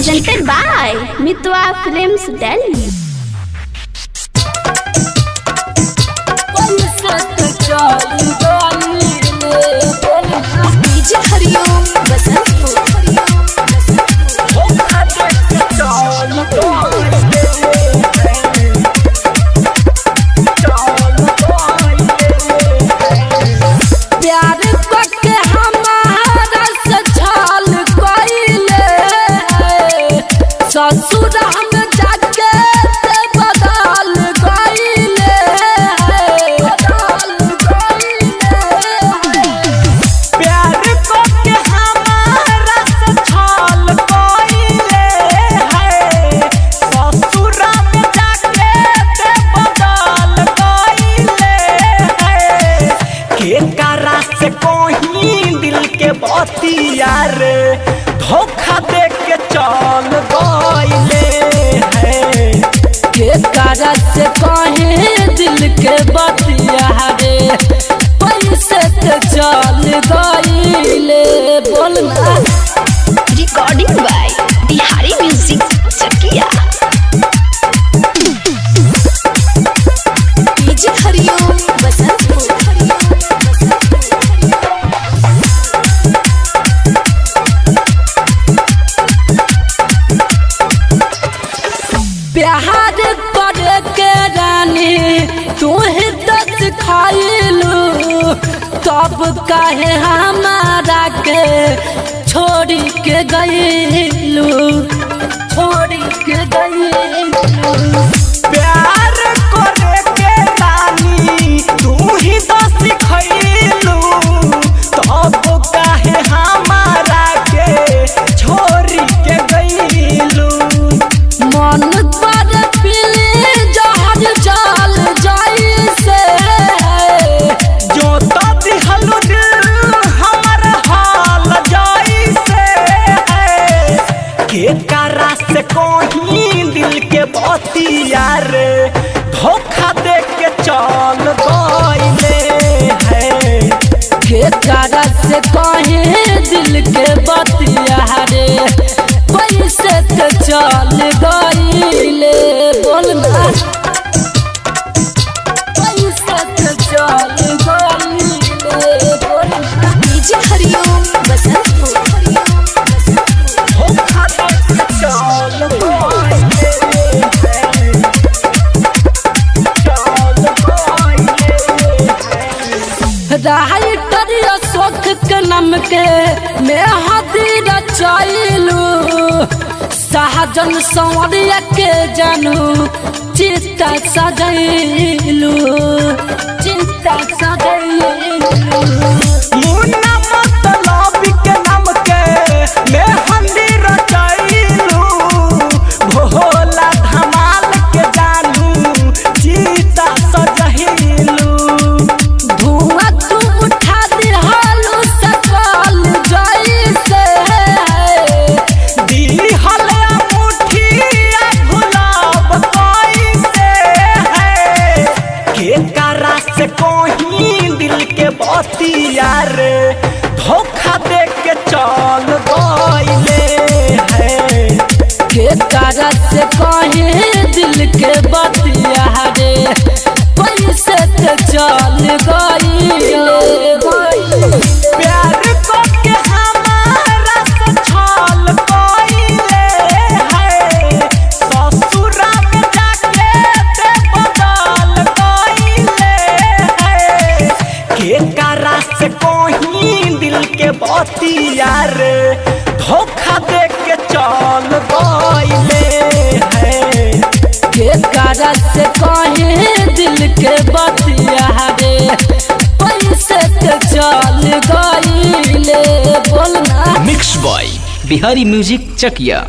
presented by Mitwa Films Delhi. DJ Hariom Basantpur. ससुर हम जाके बदल गईले प्यार को के हमारा से छल गईले ससुर हम जाके बदल गईले के करा से कोई दिल के बतिया रे धोखा दे के चल के कारा से कहे दिल के बतिया रे पैसे ते चल गईले बोलना। Recording by Bihari Music Chakia. DJ Hariom Basantpur. प्यार करे के रानी तू ही तो सिखाइलू तब काहे हमारा के छोड़ी के गईलू प्यार करे के रानी तू ही तो सिखाइलू तब काहे हमारा के छोड़ी के गईलू मन पर पीली जहर जल जाई से जो तो दिहलु दिल हमर हाल जाई से के करा से कोई दिल के बतिया रे धोखा दे के चल गईले के करा से कोई दिल के बतिया रे पैसे ते चल गईले बोलना पैसे ते चल गईले बोलना। DJ Hariom Basantpur. धोखा दे के चल राइटर अशोक के नाम के मैं हाथी रचाइलू सहजन संवरिया के जानू चित्ता सजैलू मुन्ना मतलब के नाम के मैं हंदी रचाइलू भोला धमाल के जानू चित्ता सजैलू धुआं तू उठा दिहालू सकल जैसे दिहल मुठिया गुलाब कैसे के करा से कोई दिल के बतिया रे धोखा दे के चल गईले के करा से कोई दिल के बतिया रे पैसे ते चल गईले प्यार को के हमारा से छल गईले ससुर में जाके बदल गईले के करा से कोई दिल के बतिया रे धोखा दे के चल गईले के करा से कोई दिल के बतिया रे पैसे ते चल गईले बोलना। मिक्स बॉय बिहारी म्यूजिक चकिया।